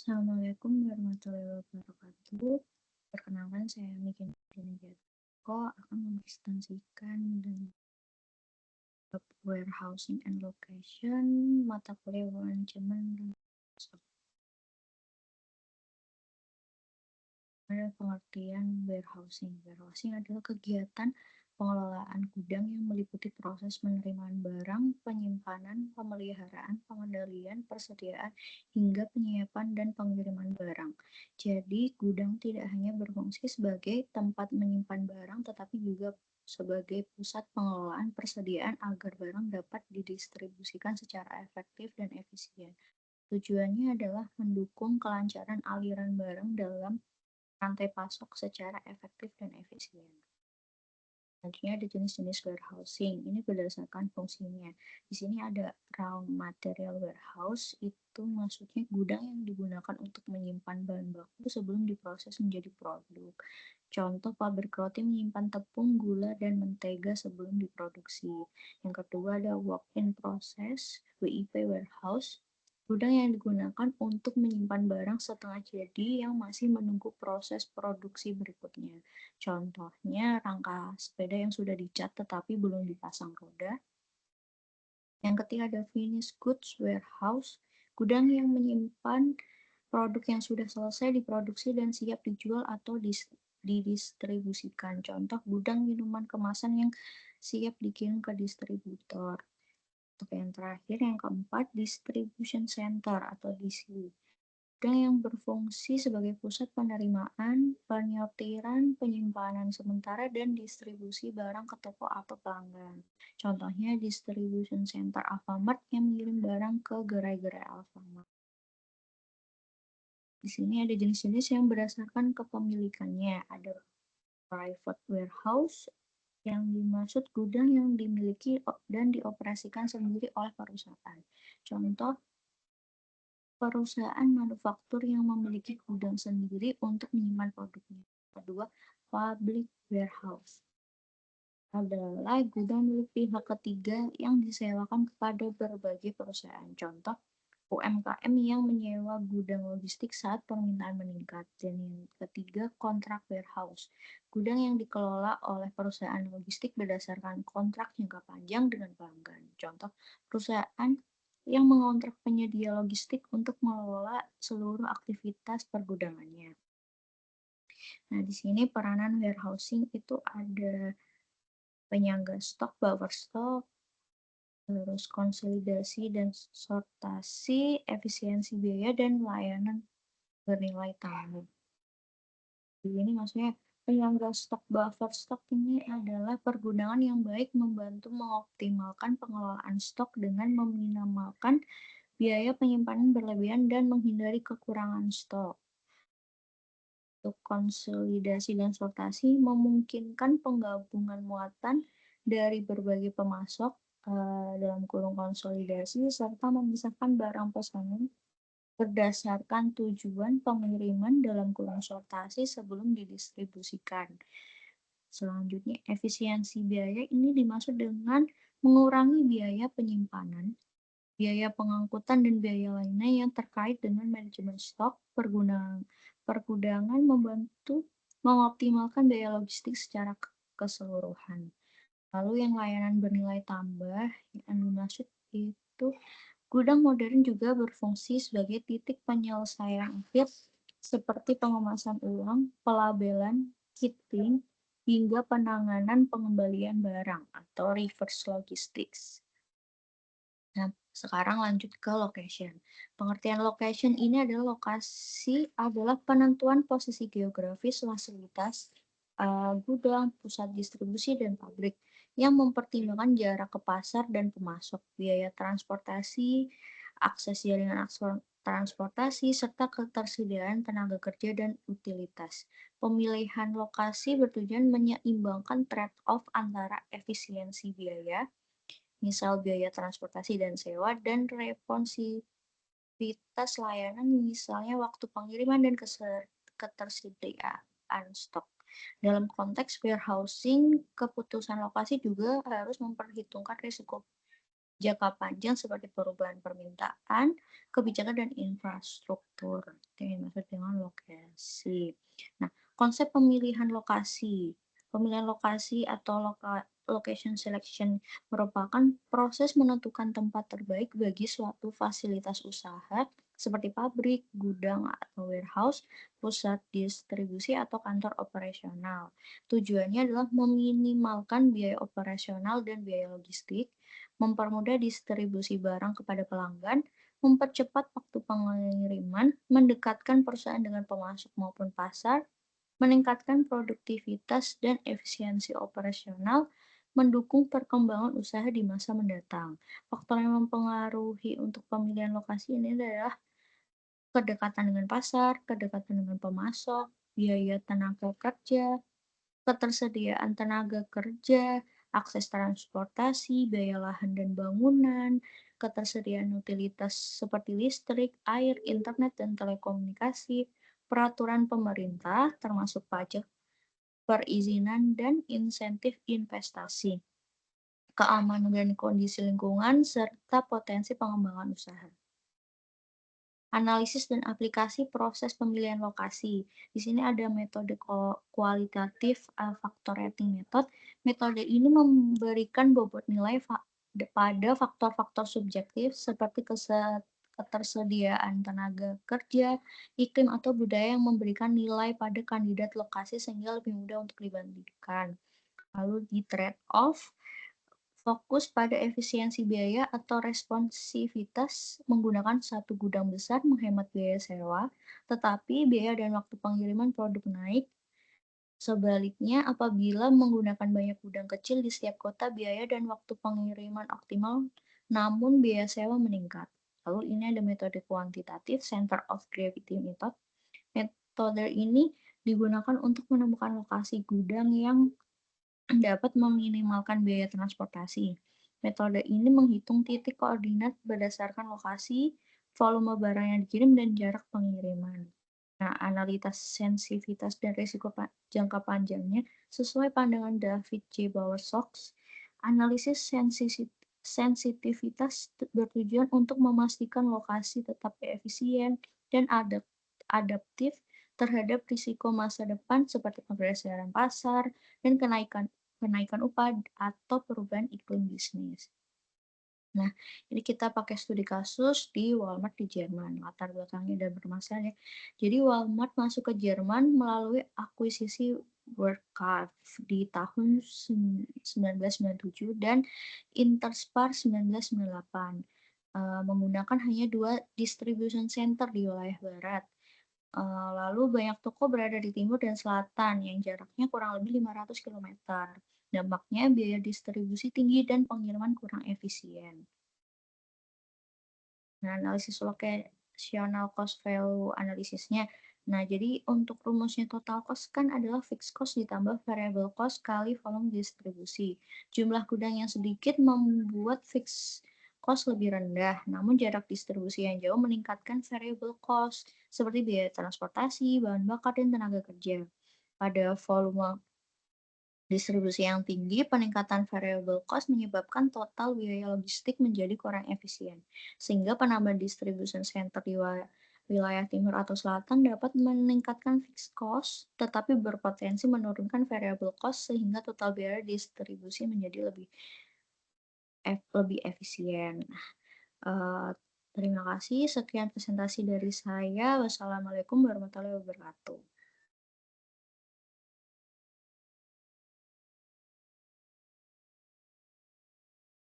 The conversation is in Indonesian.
Assalamualaikum warahmatullahi wabarakatuh. Perkenalkan saya Miki Ko akan mempresentasikan dan warehousing and location mata kuliah manajemen dan ada pengertian warehousing. Warehousing adalah kegiatan pengelolaan gudang yang meliputi proses penerimaan barang, penyimpanan, pemeliharaan, pengendalian, persediaan, hingga penyiapan dan pengiriman barang. Jadi, gudang tidak hanya berfungsi sebagai tempat menyimpan barang, tetapi juga sebagai pusat pengelolaan persediaan agar barang dapat didistribusikan secara efektif dan efisien. Tujuannya adalah mendukung kelancaran aliran barang dalam rantai pasok secara efektif dan efisien. Selanjutnya ada jenis-jenis warehousing. Ini berdasarkan fungsinya. Di sini ada raw material warehouse, itu maksudnya gudang yang digunakan untuk menyimpan bahan baku sebelum diproses menjadi produk. Contoh, pabrik roti menyimpan tepung, gula, dan mentega sebelum diproduksi. Yang kedua ada work in process, WIP warehouse. Gudang yang digunakan untuk menyimpan barang setengah jadi yang masih menunggu proses produksi berikutnya. Contohnya rangka sepeda yang sudah dicat tetapi belum dipasang roda. Yang ketiga ada finished goods warehouse, gudang yang menyimpan produk yang sudah selesai diproduksi dan siap dijual atau didistribusikan. Contoh gudang minuman kemasan yang siap dikirim ke distributor. Untuk yang terakhir, yang keempat, distribution center atau DC. Gudang yang berfungsi sebagai pusat penerimaan, penyortiran, penyimpanan sementara, dan distribusi barang ke toko atau pelanggan. Contohnya distribution center Alfamart yang mengirim barang ke gerai-gerai Alfamart. Di sini ada jenis-jenis yang berdasarkan kepemilikannya. Ada private warehouse, yang dimaksud gudang yang dimiliki dan dioperasikan sendiri oleh perusahaan. Contoh, perusahaan manufaktur yang memiliki gudang sendiri untuk menyimpan produknya. Kedua, public warehouse adalah gudang milik pihak ketiga yang disewakan kepada berbagai perusahaan. Contoh, UMKM yang menyewa gudang logistik saat permintaan meningkat. Dan yang ketiga, kontrak warehouse. Gudang yang dikelola oleh perusahaan logistik berdasarkan kontrak jangka panjang dengan pelanggan. Contoh, perusahaan yang mengontrak penyedia logistik untuk mengelola seluruh aktivitas pergudangannya. Nah, di sini peranan warehousing itu ada penyangga stok, buffer stok, terus konsolidasi dan sortasi, efisiensi biaya, dan layanan bernilai tambah. Ini maksudnya penyangga stok, buffer stok ini adalah pergudangan yang baik membantu mengoptimalkan pengelolaan stok dengan meminimalkan biaya penyimpanan berlebihan dan menghindari kekurangan stok. Untuk konsolidasi dan sortasi memungkinkan penggabungan muatan dari berbagai pemasok dalam kurung konsolidasi serta memisahkan barang pesanan berdasarkan tujuan pengiriman dalam kurung sortasi sebelum didistribusikan. Selanjutnya, efisiensi biaya ini dimaksud dengan mengurangi biaya penyimpanan, biaya pengangkutan, dan biaya lainnya yang terkait dengan manajemen stok pergudangan membantu mengoptimalkan biaya logistik secara keseluruhan. Lalu yang layanan bernilai tambah yang dimaksud itu gudang modern juga berfungsi sebagai titik penyelesaian akhir seperti pengemasan ulang, pelabelan, kitting, hingga penanganan pengembalian barang atau reverse logistics. Nah, sekarang lanjut ke location. Pengertian location ini adalah lokasi adalah penentuan posisi geografis fasilitas gudang, pusat distribusi, dan pabrik yang mempertimbangkan jarak ke pasar dan pemasok, biaya transportasi, akses jaringan transportasi, serta ketersediaan tenaga kerja dan utilitas. Pemilihan lokasi bertujuan menyeimbangkan trade-off antara efisiensi biaya, misal biaya transportasi dan sewa, dan responsivitas layanan, misalnya waktu pengiriman dan ketersediaan stok. Dalam konteks warehousing, keputusan lokasi juga harus memperhitungkan risiko jangka panjang seperti perubahan permintaan, kebijakan, dan infrastruktur. Itu yang dimaksud dengan lokasi. Nah, konsep pemilihan lokasi. Pemilihan lokasi atau location selection merupakan proses menentukan tempat terbaik bagi suatu fasilitas usaha seperti pabrik, gudang atau warehouse, pusat distribusi atau kantor operasional. Tujuannya adalah meminimalkan biaya operasional dan biaya logistik, mempermudah distribusi barang kepada pelanggan, mempercepat waktu pengiriman, mendekatkan perusahaan dengan pemasok maupun pasar, meningkatkan produktivitas dan efisiensi operasional, mendukung perkembangan usaha di masa mendatang. Faktor yang mempengaruhi untuk pemilihan lokasi ini adalah kedekatan dengan pasar, kedekatan dengan pemasok, biaya tenaga kerja, ketersediaan tenaga kerja, akses transportasi, biaya lahan dan bangunan, ketersediaan utilitas seperti listrik, air, internet, dan telekomunikasi, peraturan pemerintah termasuk pajak, perizinan, dan insentif investasi, keamanan dan kondisi lingkungan, serta potensi pengembangan usaha. Analisis dan aplikasi proses pemilihan lokasi. Di sini ada metode kualitatif faktor rating method. Metode ini memberikan bobot nilai pada faktor-faktor subjektif seperti ketersediaan tenaga kerja, iklim atau budaya yang memberikan nilai pada kandidat lokasi sehingga lebih mudah untuk dibandingkan. Lalu di trade-off, fokus pada efisiensi biaya atau responsivitas menggunakan satu gudang besar menghemat biaya sewa, tetapi biaya dan waktu pengiriman produk naik. Sebaliknya, apabila menggunakan banyak gudang kecil di setiap kota, biaya dan waktu pengiriman optimal, namun biaya sewa meningkat. Lalu ini ada metode kuantitatif, Center of Gravity Method. Metode ini digunakan untuk menemukan lokasi gudang yang dapat meminimalkan biaya transportasi. Metode ini menghitung titik koordinat berdasarkan lokasi, volume barang yang dikirim, dan jarak pengiriman. Nah, analitas sensitivitas dan risiko jangka panjangnya sesuai pandangan David J. Bowersox, analisis sensitivitas bertujuan untuk memastikan lokasi tetap efisien dan adaptif terhadap risiko masa depan seperti pergeseran pasar dan kenaikan upah atau perubahan iklim bisnis. Nah, ini kita pakai studi kasus di Walmart di Jerman. Latar belakangnya dan permasalahannya. Jadi Walmart masuk ke Jerman melalui akuisisi WorldCraft di tahun 1997 dan Interspar 1998, menggunakan hanya 2 distribution center di wilayah barat. Lalu banyak toko berada di timur dan selatan yang jaraknya kurang lebih 500 kilometer. Dampaknya biaya distribusi tinggi dan pengiriman kurang efisien. Nah, analisis locational cost value analisisnya. Nah, jadi untuk rumusnya total cost kan adalah fixed cost ditambah variable cost kali volume distribusi. Jumlah gudang yang sedikit membuat fixed cost lebih rendah, namun jarak distribusi yang jauh meningkatkan variable cost seperti biaya transportasi, bahan bakar, dan tenaga kerja. Pada volume distribusi yang tinggi, peningkatan variable cost menyebabkan total biaya logistik menjadi kurang efisien, sehingga penambahan distribution center di wilayah timur atau selatan dapat meningkatkan fixed cost, tetapi berpotensi menurunkan variable cost sehingga total biaya distribusi menjadi lebih efisien. Uh, Terima kasih. Sekian presentasi dari saya. Wassalamualaikum warahmatullahi wabarakatuh.